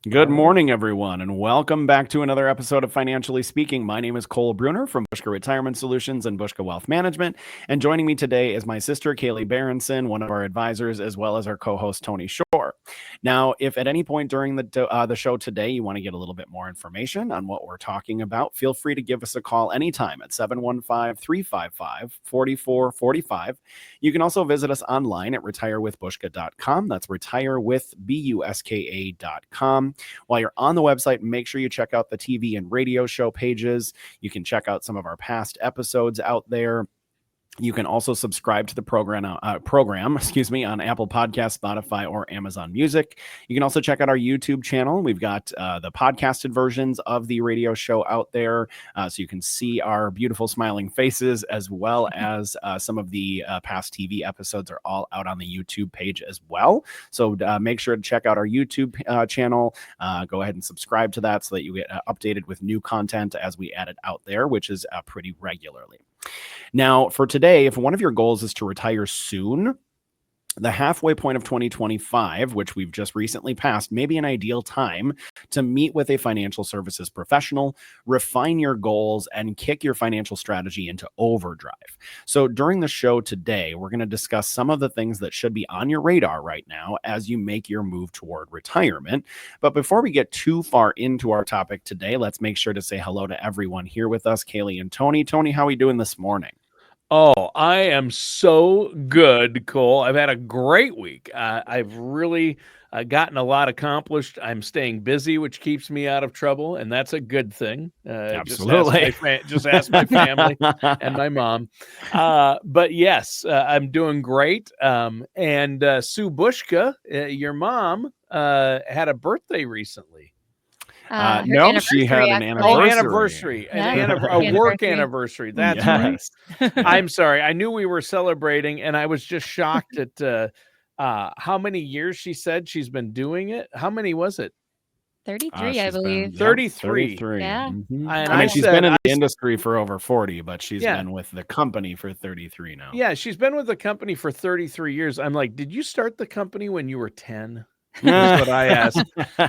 Good All right. morning, everyone, and welcome back to another episode of Financially Speaking. My name is Cole Bruner from Bushka Retirement Solutions and Bushka Wealth Management. And joining me today is my sister, Kaylee Berenson, one of our advisors, as well as our co-host, Tony Shore. Now, if at any point during the show today you want to get a little bit more information on what we're talking about, feel free to give us a call anytime at 715-355-4445. You can also visit us online at retirewithbushka.com. That's retirewithbuska.com. While you're on the website, make sure you check out the TV and radio show pages. You can check out some of our past episodes out there. You can also subscribe to the program, on Apple Podcasts, Spotify, or Amazon Music. You can also check out our YouTube channel. We've got the podcasted versions of the radio show out there, so you can see our beautiful smiling faces, as well as some of the past TV episodes are all out on the YouTube page as well. So make sure to check out our YouTube channel. Go ahead and subscribe to that so that you get updated with new content as we add it out there, which is pretty regularly. Now, for today, if one of your goals is to retire soon, the halfway point of 2025, which we've just recently passed, may be an ideal time to meet with a financial services professional, refine your goals, and kick your financial strategy into overdrive. So during the show today, we're going to discuss some of the things that should be on your radar right now as you make your move toward retirement. But before we get too far into our topic today, let's make sure to say hello to everyone here with us, Kaylee and Tony. Tony, how are we doing this morning? Oh, I am so good, Cole. I've had a great week. I've really gotten a lot accomplished. I'm staying busy, which keeps me out of trouble, and that's a good thing. Absolutely. Just ask my family and my mom. But yes, I'm doing great. And Sue Bushka, your mom, had a birthday recently. No, she had an Anniversary. Yeah. A work anniversary. That's right. Yes. I'm sorry. I knew we were celebrating, and I was just shocked at how many years she said she's been doing it. How many was it? 33, I She's been, believe. yep, 33. 33. Yeah. Mhm. And I mean, I she's said- been in I the s- industry for over 40, but she's Yeah. been with the company for 33 now. Yeah, she's been with the company for 33 years. I'm like, did you start the company when you were 10? That's what I asked.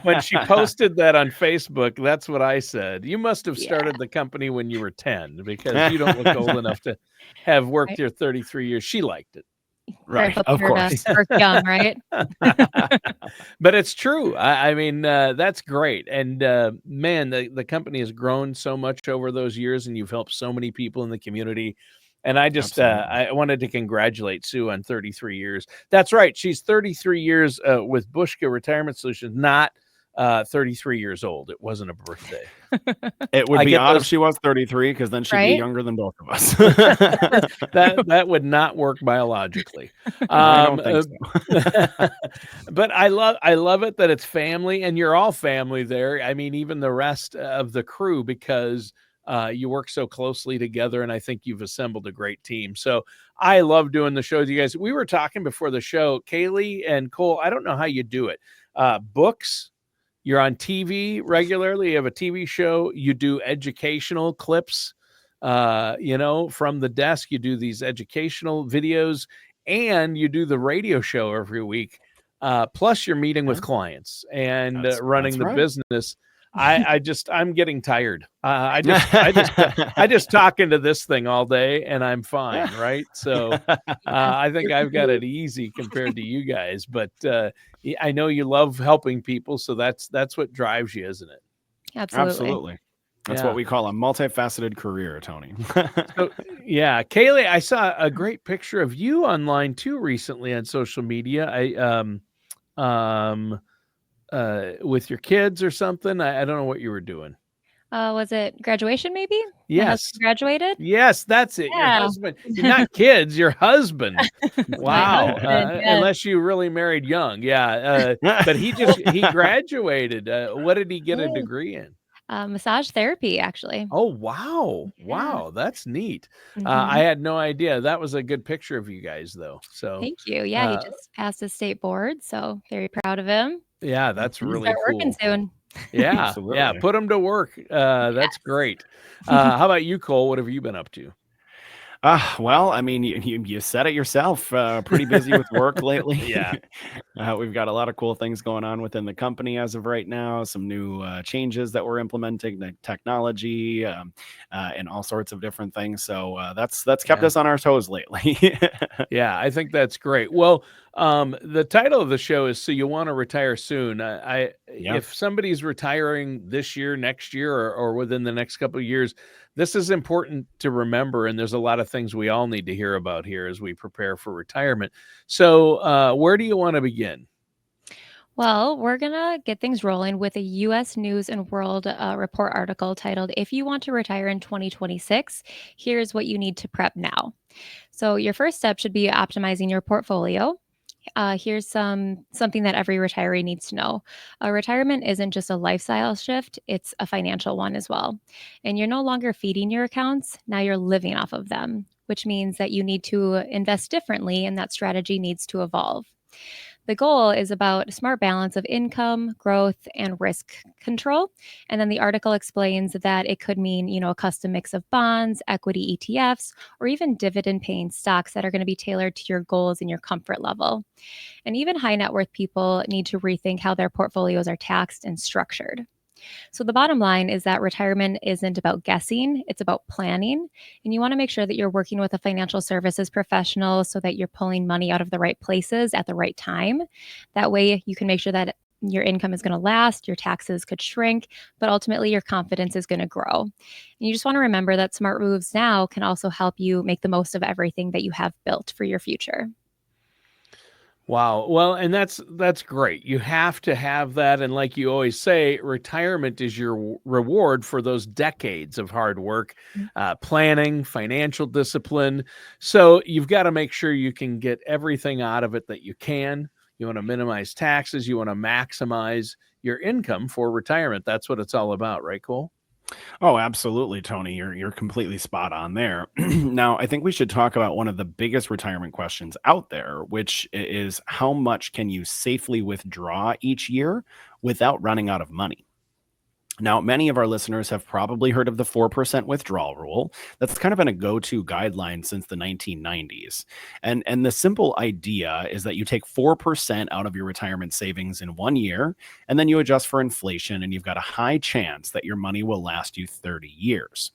When she posted that on Facebook, that's what I said. You must have started the company when you were 10 because you don't look old enough to have worked Right. here 33 years. She liked it. Right, Careful of for her to course. start young, right? But it's true. I mean, that's great. And man, the company has grown so much over those years, and you've helped so many people in the community. And I just I wanted to congratulate Sue on 33 years. That's right. She's 33 years with Bushka Retirement Solutions, not 33 years old. It wasn't a birthday. It would I be get odd those- if she was 33, because then she'd be Right? younger than both of us. That would not work biologically. I don't think so. But I love it that it's family, and you're all family there. I mean, even the rest of the crew, because you work so closely together, and I think you've assembled a great team. So I love doing the shows, you guys. We were talking before the show, Kaylee and Cole. I don't know how you do it. Books. You're on TV regularly. You have a TV show. You do educational clips, from the desk. You do these educational videos, and you do the radio show every week. Plus, you're meeting with clients and running that's the right. business. I'm getting tired. I just talk into this thing all day, and I'm fine, right? So I think I've got it easy compared to you guys. But I know you love helping people, so that's what drives you, isn't it? Absolutely. That's Yeah. what we call a multifaceted career, Tony. So, yeah, Kaylee, I saw a great picture of you online too recently on social media. With your kids or something. I don't know what you were doing. Was it graduation maybe? My Yes. husband graduated? Yes, that's it. Your Yeah. husband. You're not kids, your husband. Wow. husband, yes. Unless you really married young. Yeah. But he graduated. What did he get a Yeah. degree in? Massage therapy, actually. Oh, wow. Yeah. Wow. That's neat. Mhm. I had no idea. That was a good picture of you guys, though. So, Thank you. Yeah, he uh, just passed his state board, so very proud of him. yeah, that's Mhm. really Start cool. working soon. Yeah. Absolutely. Put them to work. That's Yes. great. How about you, Cole? What have you been up to? Well, I mean, you said it yourself. Pretty busy with work lately. Yeah. We've got a lot of cool things going on within the company as of right now. Some new changes that we're implementing, the technology, and all sorts of different things. So that's kept Yeah. us on our toes lately. Yeah, I think that's great. Well, the title of the show is "So You Want to Retire Soon." Yeah. If somebody's retiring this year, next year, or within the next couple of years, this is important to remember. And there's a lot of things we all need to hear about here as we prepare for retirement. So, where do you want to begin? Well, we're going to get things rolling with a US News and World Report article titled, If You Want to Retire in 2026, Here's What You Need to Prep Now. So, your first step should be optimizing your portfolio. Here's something that every retiree needs to know. Retirement isn't just a lifestyle shift, it's a financial one as well. And you're no longer feeding your accounts, now you're living off of them, which means that you need to invest differently and that strategy needs to evolve. The goal is about a smart balance of income, growth, and risk control. And then the article explains that it could mean, a custom mix of bonds, equity ETFs, or even dividend paying stocks that are going to be tailored to your goals and your comfort level. And even high net worth people need to rethink how their portfolios are taxed and structured. So, the bottom line is that retirement isn't about guessing, it's about planning. And you want to make sure that you're working with a financial services professional so that you're pulling money out of the right places at the right time. That way, you can make sure that your income is going to last, your taxes could shrink, but ultimately your confidence is going to grow. And you just want to remember that smart moves now can also help you make the most of everything that you have built for your future. Wow. Well, and that's great. You have to have that, and like you always say, retirement is your reward for those decades of hard work, planning, financial discipline. So you've got to make sure you can get everything out of it that you can. You want to minimize taxes. You want to maximize your income for retirement. That's what it's all about, right, Cole? Oh, absolutely, Tony. You're completely spot on there. Now, I think we should talk about one of the biggest retirement questions out there, which is how much can you safely withdraw each year without running out of money? Now, many of our listeners have probably heard of the 4% withdrawal rule. That's kind of been a go-to guideline since the 1990s. And the simple idea is that you take 4% out of your retirement savings in 1 year, and then you adjust for inflation, and you've got a high chance that your money will last you 30 years.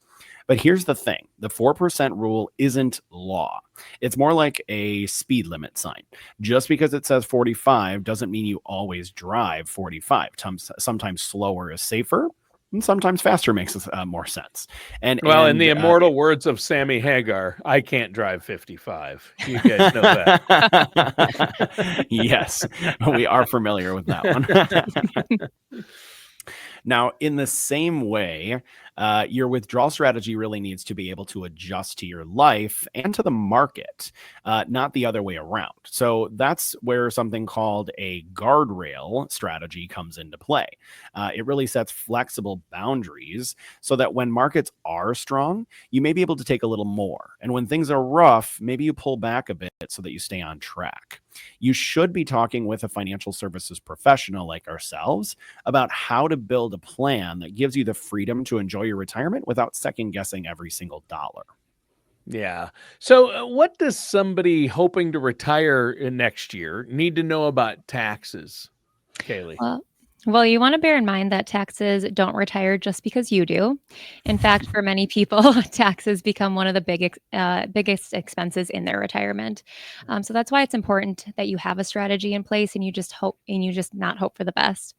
But here's the thing, the 4% rule isn't law. It's more like a speed limit sign. Just because it says 45 doesn't mean you always drive 45. Sometimes slower is safer, and sometimes faster makes more sense. And Well, in the and immortal words of Sammy Hagar, I can't drive 55. You guys know that. Yes, we are familiar with that one. Now, in the same way, your withdrawal strategy really needs to be able to adjust to your life and to the market, not the other way around. So that's where something called a guardrail strategy comes into play. It really sets flexible boundaries so that when markets are strong, you may be able to take a little more. And when things are rough, maybe you pull back a bit so that you stay on track. You should be talking with a financial services professional like ourselves about how to build a plan that gives you the freedom to enjoy your retirement without second guessing every single dollar. Yeah. So, what does somebody hoping to retire next year need to know about taxes, Kaylee? Well, well, you want to bear in mind that taxes don't retire just because you do. In fact, for many people, taxes become one of the biggest expenses in their retirement. So that's why it's important that you have a strategy in place and you just not hope for the best.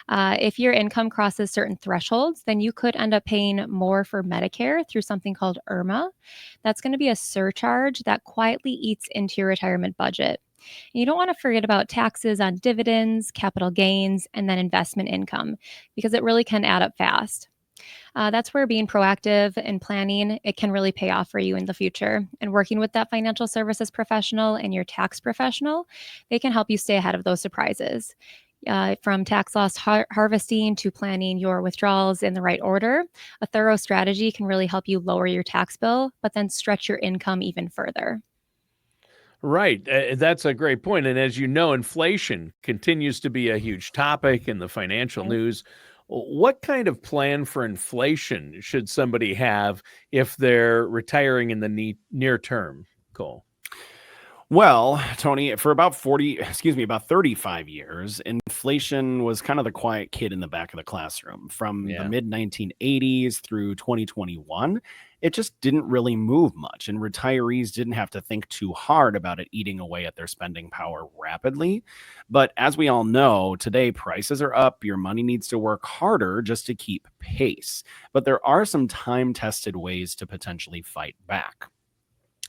If your income crosses certain thresholds, then you could end up paying more for Medicare through something called IRMA. That's going to be a surcharge that quietly eats into your retirement budget. You don't want to forget about taxes on dividends, capital gains, and then investment income because it really can add up fast. That's where being proactive and planning it can really pay off for you in the future. And working with that financial services professional and your tax professional, they can help you stay ahead of those surprises. From tax loss harvesting to planning your withdrawals in the right order, a thorough strategy can really help you lower your tax bill, but then stretch your income even further. Right. That's a great point. And as you know, inflation continues to be a huge topic in the financial Right. news. What kind of plan for inflation should somebody have if they're retiring in the near term, Cole? Well, Tony, for about 35 years, inflation was kind of the quiet kid in the back of the classroom. From the Yeah. mid 1980s through 2021, it just didn't really move much, and retirees didn't have to think too hard about it eating away at their spending power rapidly. But as we all know, today prices are up, your money needs to work harder just to keep pace. But there are some time tested ways to potentially fight back.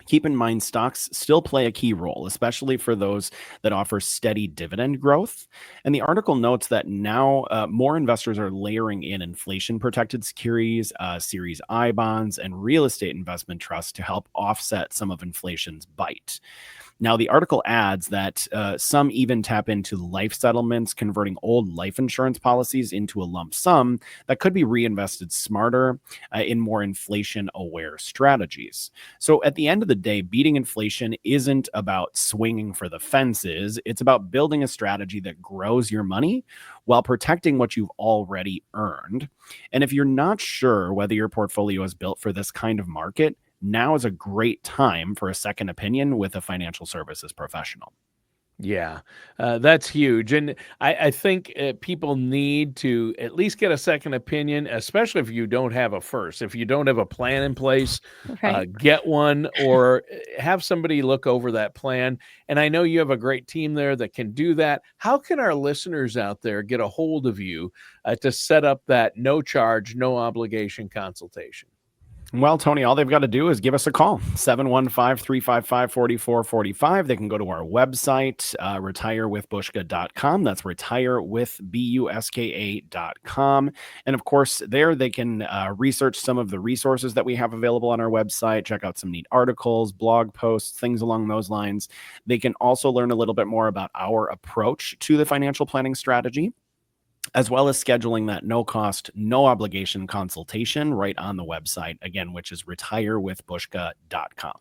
Keep in mind, stocks still play a key role, especially for those that offer steady dividend growth. And the article notes that now more investors are layering in inflation protected securities, Series I bonds, and real estate investment trusts to help offset some of inflation's bite. Now, the article adds that some even tap into life settlements, converting old life insurance policies into a lump sum that could be reinvested smarter in more inflation aware strategies. So, at the end of the day, beating inflation isn't about swinging for the fences. It's about building a strategy that grows your money while protecting what you've already earned. And if you're not sure whether your portfolio is built for this kind of market, now is a great time for a second opinion with a financial services professional. Yeah, that's huge. And I think people need to at least get a second opinion, especially if you don't have a first. If you don't have a plan in place, Right. get one or have somebody look over that plan. And I know you have a great team there that can do that. How can our listeners out there get a hold of you to set up that no charge, no obligation consultation? Well, Tony, all they've got to do is give us a call, 715-355-4445. They can go to our website, retirewithbushka.com. That's retirewithbuska.com. And of course, there they can research some of the resources that we have available on our website, check out some neat articles, blog posts, things along those lines. They can also learn a little bit more about our approach to the financial planning strategy, as well as scheduling that no cost, no obligation consultation right on the website, again, which is retirewithbushka.com.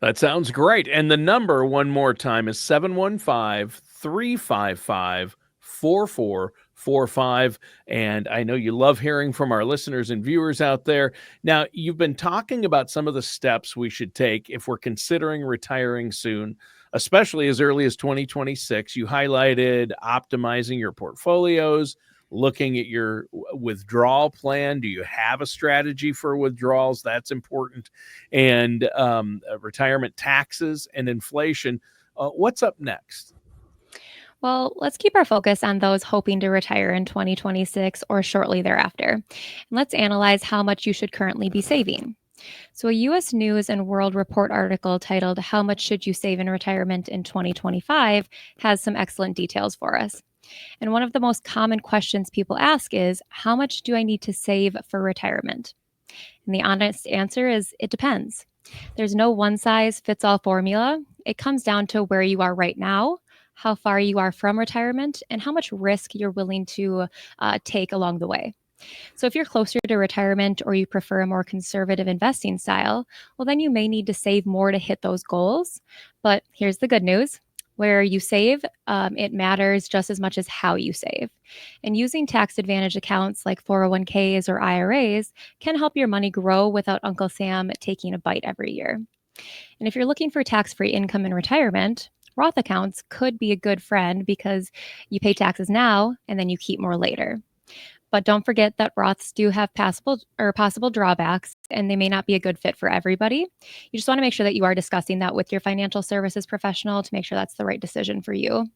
That sounds great. And the number, one more time, is 715-355-4445. And I know you love hearing from our listeners and viewers out there. Now, you've been talking about some of the steps we should take if we're considering retiring soon, especially as early as 2026. You highlighted optimizing your portfolios, looking at your withdrawal plan. Do you have a strategy for withdrawals? That's important. And retirement taxes and inflation. What's up next? Well, let's keep our focus on those hoping to retire in 2026 or shortly thereafter. And let's analyze how much you should currently be saving. So, a US News and World Report article titled How Much Should You Save in Retirement in 2025 has some excellent details for us. And one of the most common questions people ask is, how much do I need to save for retirement? And the honest answer is, it depends. There's no one size fits all formula. It comes down to where you are right now, how far you are from retirement, and how much risk you're willing to take along the way. So, if you're closer to retirement or you prefer a more conservative investing style, well, then you may need to save more to hit those goals. But here's the good news: where you save, it matters just as much as how you save. And using tax advantage accounts like 401ks or IRAs can help your money grow without Uncle Sam taking a bite every year. And if you're looking for tax free income in retirement, Roth accounts could be a good friend because you pay taxes now and then you keep more later. But don't forget that Roths do have possible drawbacks, and they may not be a good fit for everybody. You just want to make sure that you are discussing that with your financial services professional to make sure that's the right decision for you.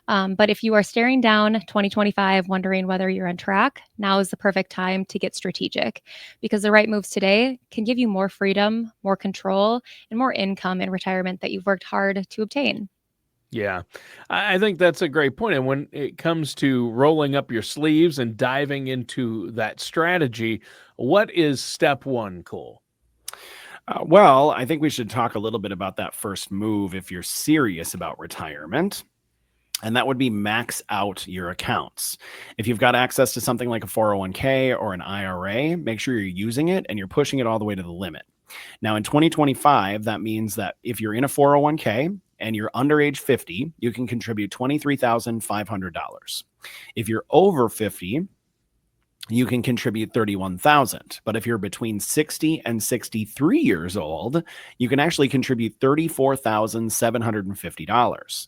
But if you are staring down 2025, wondering whether you're on track, now is the perfect time to get strategic, because the right moves today can give you more freedom, more control, and more income in retirement that you've worked hard to obtain. Yeah, I think that's a great point. And when it comes to rolling up your sleeves and diving into that strategy, what is step one, Cole? Well, I think we should talk a little bit about that first move if you're serious about retirement. And that would be max out your accounts. If you've got access to something like a 401k or an IRA, make sure you're using it and you're pushing it all the way to the limit. Now, in 2025, that means that if you're in a 401k and you're under age 50, you can contribute $23,500. If you're over 50, you can contribute 31,000. But if you're between 60 and 63 years old, you can actually contribute $34,750.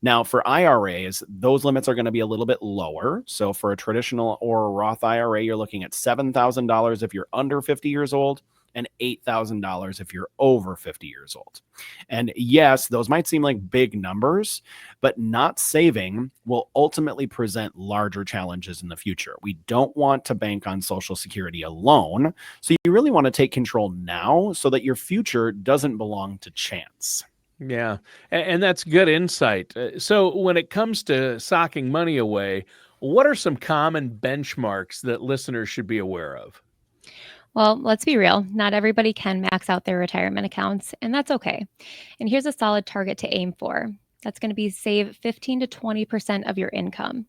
Now, for IRAs, those limits are going to be a little bit lower. So for a traditional or a Roth IRA, you're looking at $7,000 if you're under 50 years old and $8,000 if you're over 50 years old. And yes, those might seem like big numbers, but not saving will ultimately present larger challenges in the future. We don't want to bank on Social Security alone. So you really want to take control now so that your future doesn't belong to chance. Yeah, and that's good insight. So when it comes to socking money away, what are some common benchmarks that listeners should be aware of? Well, let's be real. Not everybody can max out their retirement accounts, and that's okay. And here's a solid target to aim for. That's going to be save 15 to 20% of your income.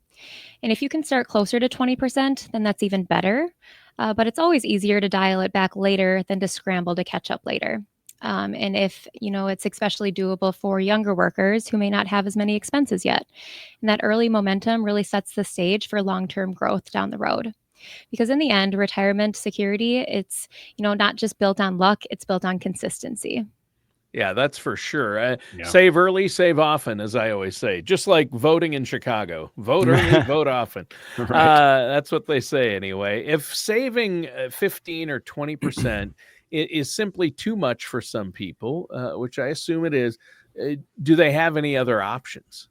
And if you can start closer to 20%, then that's even better. But it's always easier to dial it back later than to scramble to catch up later. And if it's especially doable for younger workers who may not have as many expenses yet, and that early momentum really sets the stage for long-term growth down the road. Because in the end, retirement security, it's not just built on luck; it's built on consistency. Yeah, that's for sure. Yeah. Save early, save often, as I always say. Just like voting in Chicago, vote early, vote often. Right. That's what they say anyway. If saving 15 or 20% is simply too much for some people, which I assume it is, do they have any other options?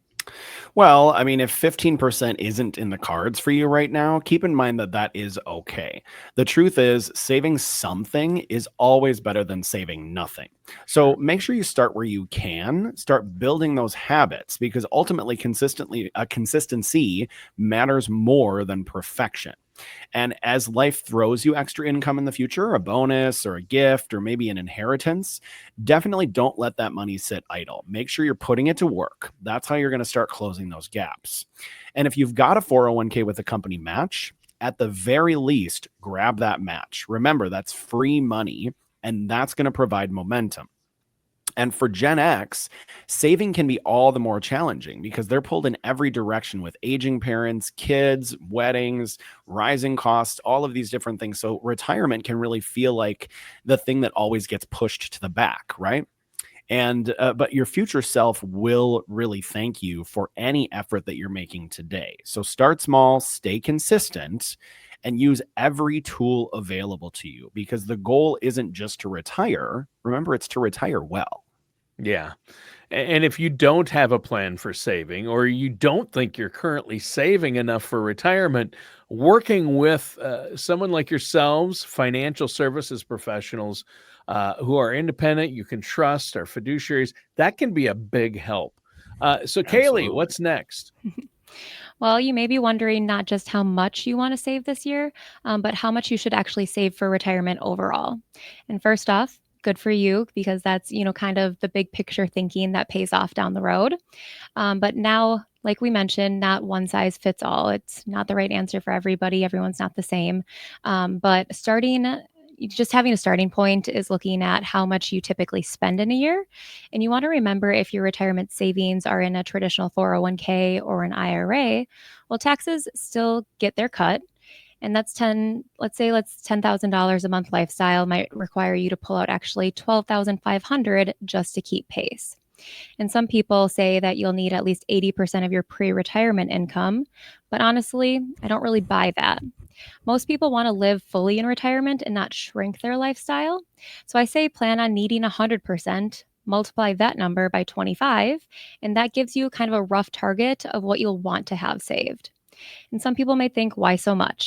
Well, I mean, if 15% isn't in the cards for you right now, keep in mind that that is okay. The truth is, saving something is always better than saving nothing. So make sure you start where you can, start building those habits, because ultimately consistency matters more than perfection. And as life throws you extra income in the future, a bonus or a gift or maybe an inheritance, definitely don't let that money sit idle. Make sure you're putting it to work. That's how you're going to start closing those gaps. And if you've got a 401k with a company match, at the very least, grab that match. Remember, that's free money, and that's going to provide momentum. And for Gen X, saving can be all the more challenging because they're pulled in every direction with aging parents, kids, weddings, rising costs, all of these different things. So retirement can really feel like the thing that always gets pushed to the back, right? And but your future self will really thank you for any effort that you're making today. So start small, stay consistent, and use every tool available to you, because the goal isn't just to retire. Remember, it's to retire well. Yeah. And if you don't have a plan for saving, or you don't think you're currently saving enough for retirement, working with someone like yourselves, financial services professionals who are independent, you can trust, are fiduciaries, that can be a big help. So, Kaylee, Absolutely. what's next? Well, you may be wondering not just how much you want to save this year, but how much you should actually save for retirement overall. And first off, good for you, because that's kind of the big picture thinking that pays off down the road. But now, like we mentioned, not one size fits all. It's not the right answer for everybody. Everyone's not the same. But just having a starting point is looking at how much you typically spend in a year. And you want to remember, if your retirement savings are in a traditional 401k or an IRA, well, taxes still get their cut. And that's $10,000 a month lifestyle might require you to pull out actually $12,500 just to keep pace. And some people say that you'll need at least 80% of your pre-retirement income, but honestly, I don't really buy that. Most people want to live fully in retirement and not shrink their lifestyle. So I say plan on needing 100%, multiply that number by 25, and that gives you kind of a rough target of what you'll want to have saved. And some people may think, why so much?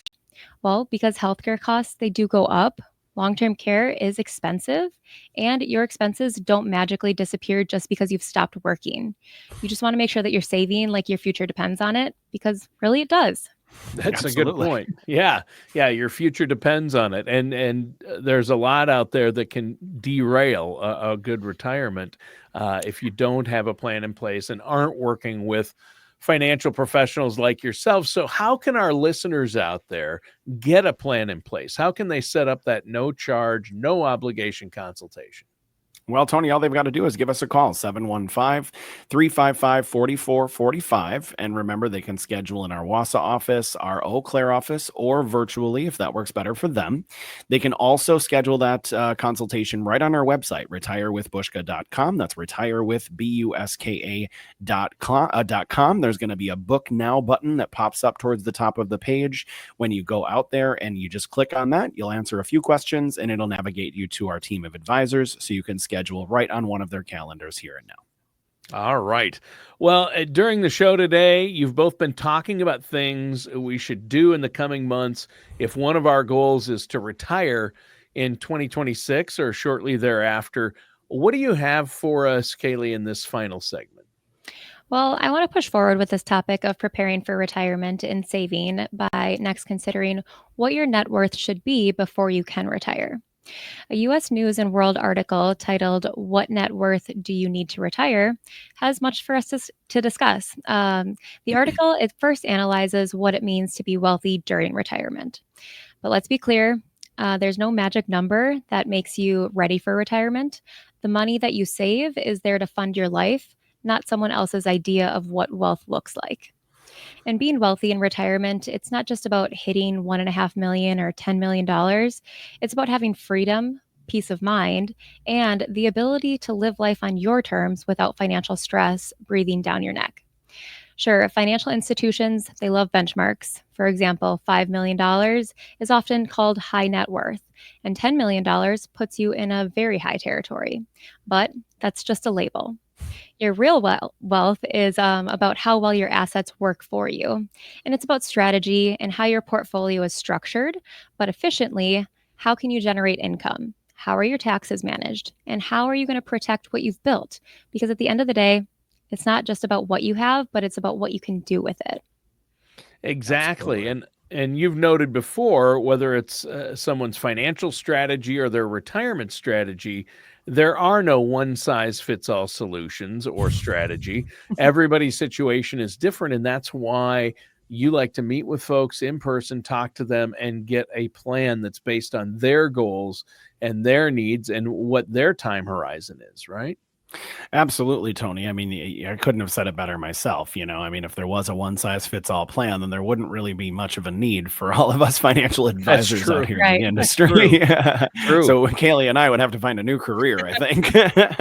Well, because healthcare costs, they do go up. Long-term care is expensive, and your expenses don't magically disappear just because you've stopped working. You just want to make sure that you're saving like your future depends on it, because really it does. That's a good Absolutely. point. Yeah. Yeah. Your future depends on it. And there's a lot out there that can derail a good retirement if you don't have a plan in place and aren't working with financial professionals like yourself. So how can our listeners out there get a plan in place? How can they set up that no charge, no obligation consultation? Well, Tony, all they've got to do is give us a call, 715-355-4445. And remember, they can schedule in our Wausau office, our Eau Claire office, or virtually if that works better for them. They can also schedule that consultation right on our website, retirewithbushka.com. That's retirewithbuska.com. There's going to be a book now button that pops up towards the top of the page when you go out there, and you just click on that. You'll answer a few questions and it'll navigate you to our team of advisors so you can schedule right on one of their calendars here and now. All right. Well, during the show today, you've both been talking about things we should do in the coming months if one of our goals is to retire in 2026 or shortly thereafter. What do you have for us, Kaylee, in this final segment? Well, I want to push forward with this topic of preparing for retirement and saving by next considering what your net worth should be before you can retire. A U.S. News and World article titled "What Net Worth Do You Need to Retire?" has much for us to discuss. The article, it first analyzes what it means to be wealthy during retirement. But let's be clear, there's no magic number that makes you ready for retirement. The money that you save is there to fund your life, not someone else's idea of what wealth looks like. And being wealthy in retirement, it's not just about hitting $1.5 million or $10 million. It's about having freedom, peace of mind, and the ability to live life on your terms without financial stress breathing down your neck. Sure, financial institutions, they love benchmarks. For example, $5 million is often called high net worth, and $10 million puts you in a very high territory. But that's just a label. Your real wealth is about how well your assets work for you. And it's about strategy and how your portfolio is structured, but efficiently, how can you generate income? How are your taxes managed? And how are you going to protect what you've built? Because at the end of the day, it's not just about what you have, but it's about what you can do with it. Exactly. Absolutely. And you've noted before, whether it's someone's financial strategy or their retirement strategy, there are no one-size-fits-all solutions or strategy. Everybody's situation is different, and that's why you like to meet with folks in person, talk to them, and get a plan that's based on their goals and their needs and what their time horizon is, right? Absolutely, Tony. I mean, I couldn't have said it better myself. I mean, if there was a one size fits all plan, then there wouldn't really be much of a need for all of us financial advisors out here in Right. the That's industry. true. So Kaylee and I would have to find a new career, I think.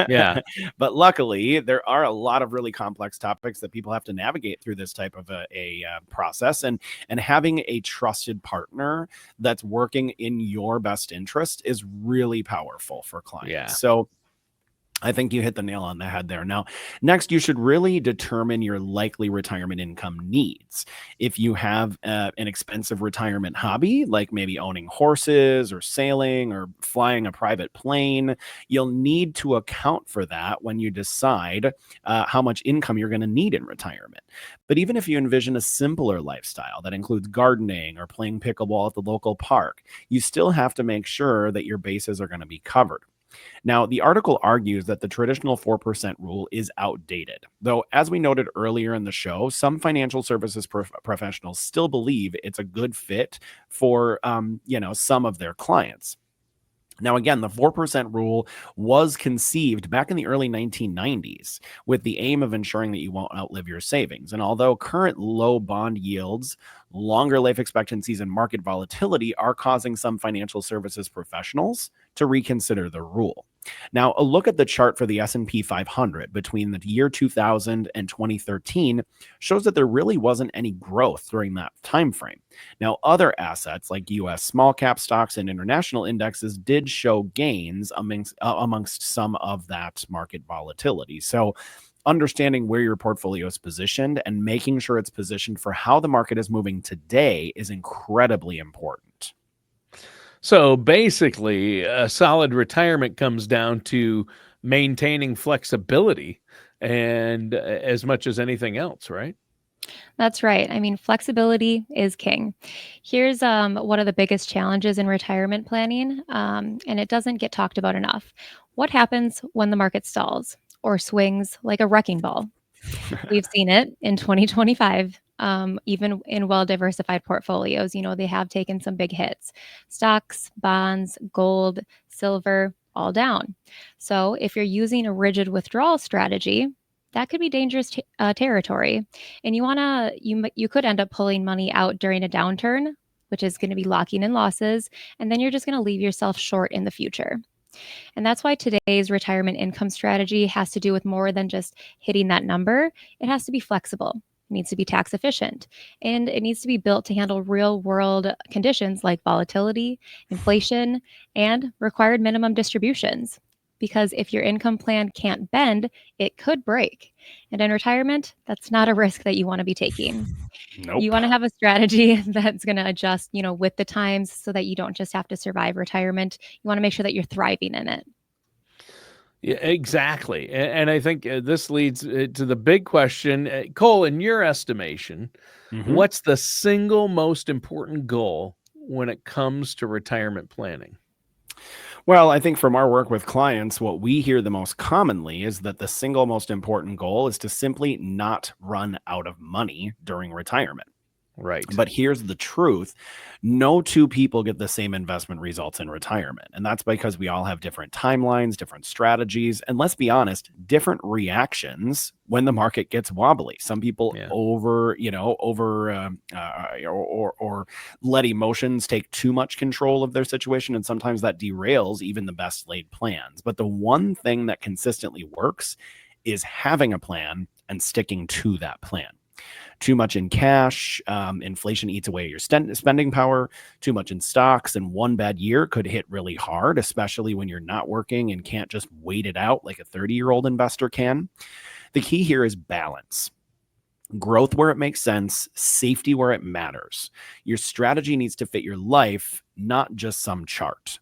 Yeah. But luckily, there are a lot of really complex topics that people have to navigate through this type of a process, and having a trusted partner that's working in your best interest is really powerful for clients. Yeah. So I think you hit the nail on the head there. Now, next, you should really determine your likely retirement income needs. If you have an expensive retirement hobby, like maybe owning horses or sailing or flying a private plane, you'll need to account for that when you decide how much income you're going to need in retirement. But even if you envision a simpler lifestyle that includes gardening or playing pickleball at the local park, you still have to make sure that your bases are going to be covered. Now, the article argues that the traditional 4% rule is outdated, though, as we noted earlier in the show, some financial services professionals still believe it's a good fit for, some of their clients. Now, again, the 4% rule was conceived back in the early 1990s with the aim of ensuring that you won't outlive your savings. And although current low bond yields, longer life expectancies, and market volatility are causing some financial services professionals to reconsider the rule. Now, a look at the chart for the S&P 500 between the year 2000 and 2013 shows that there really wasn't any growth during that time frame. Now, other assets like U.S. small cap stocks and international indexes did show gains amongst some of that market volatility. So, understanding where your portfolio is positioned and making sure it's positioned for how the market is moving today is incredibly important. So basically, a solid retirement comes down to maintaining flexibility and as much as anything else, right? That's right. I mean, flexibility is king. Here's one of the biggest challenges in retirement planning, and it doesn't get talked about enough. What happens when the market stalls or swings like a wrecking ball? We've seen it in 2025, even in well-diversified portfolios. They have taken some big hits. Stocks, bonds, gold, silver, all down. So if you're using a rigid withdrawal strategy, that could be dangerous territory, and you could end up pulling money out during a downturn, which is going to be locking in losses, and then you're just going to leave yourself short in the future. And that's why today's retirement income strategy has to do with more than just hitting that number. It has to be flexible. It needs to be tax efficient, and it needs to be built to handle real world conditions like volatility, inflation, and required minimum distributions. Because if your income plan can't bend, it could break. And in retirement, that's not a risk that you want to be taking. Nope. You want to have a strategy that's going to adjust, with the times so that you don't just have to survive retirement. You want to make sure that you're thriving in it. Yeah, exactly. And I think this leads to the big question. Cole, in your estimation, what's the single most important goal when it comes to retirement planning? Well, I think from our work with clients, what we hear the most commonly is that the single most important goal is to simply not run out of money during retirement. Right. But here's the truth. No two people get the same investment results in retirement. And that's because we all have different timelines, different strategies, and let's be honest, different reactions when the market gets wobbly. Some people or let emotions take too much control of their situation. And sometimes that derails even the best laid plans. But the one thing that consistently works is having a plan and sticking to that plan. Too much in cash, inflation eats away your spending power. Too much in stocks, and one bad year could hit really hard, especially when you're not working and can't just wait it out like a 30-year-old investor can. The key here is balance. Growth where it makes sense, safety where it matters. Your strategy needs to fit your life, not just some chart.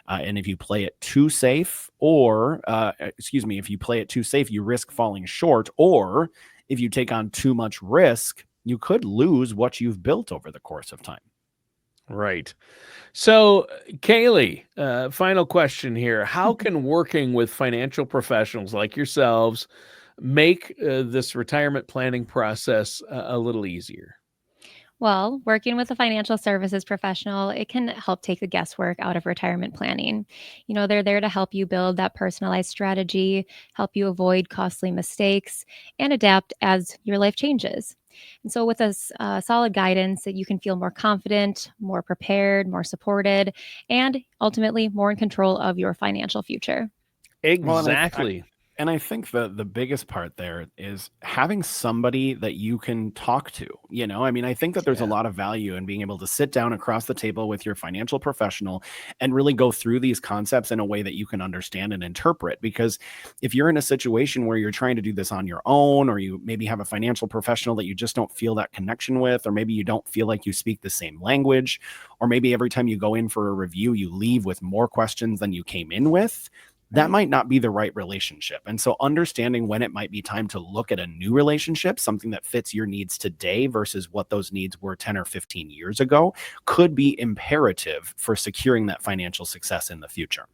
And if you play it too safe, if you play it too safe, you risk falling short, or if you take on too much risk, you could lose what you've built over the course of time. Right. So, Kaylee, final question here. How can working with financial professionals like yourselves make this retirement planning process a little easier? Well, working with a financial services professional, it can help take the guesswork out of retirement planning. They're there to help you build that personalized strategy, help you avoid costly mistakes, and adapt as your life changes. And so, with solid guidance, that you can feel more confident, more prepared, more supported, and ultimately more in control of your financial future. Exactly. And I think the biggest part there is having somebody that you can talk to. I think that there's a lot of value in being able to sit down across the table with your financial professional and really go through these concepts in a way that you can understand and interpret. Because if you're in a situation where you're trying to do this on your own, or you maybe have a financial professional that you just don't feel that connection with, or maybe you don't feel like you speak the same language, or maybe every time you go in for a review, you leave with more questions than you came in with, that might not be the right relationship. And so understanding when it might be time to look at a new relationship, something that fits your needs today versus what those needs were 10 or 15 years ago, could be imperative for securing that financial success in the future.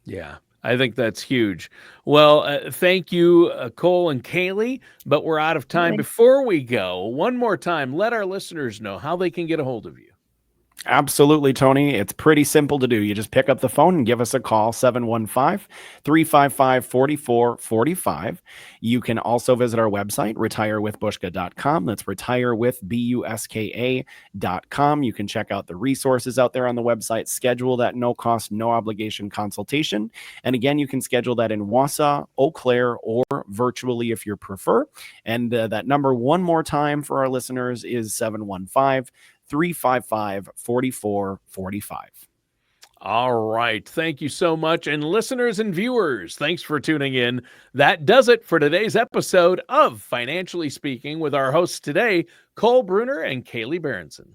Yeah, I think that's huge. Well, thank you, Cole and Kaylee, but we're out of time. Before we go, one more time, let our listeners know how they can get a hold of you. Absolutely, Tony. It's pretty simple to do. You just pick up the phone and give us a call, 715-355-4445. You can also visit our website, retirewithbushka.com. That's retirewithbuska.com. You can check out the resources out there on the website, schedule that no cost, no obligation consultation. And again, you can schedule that in Wausau, Eau Claire, or virtually if you prefer. And that number one more time for our listeners is 715-355-4445. All right. Thank you so much. And listeners and viewers, thanks for tuning in. That does it for today's episode of Financially Speaking with our hosts today, Cole Bruner and Kaylee Berenson.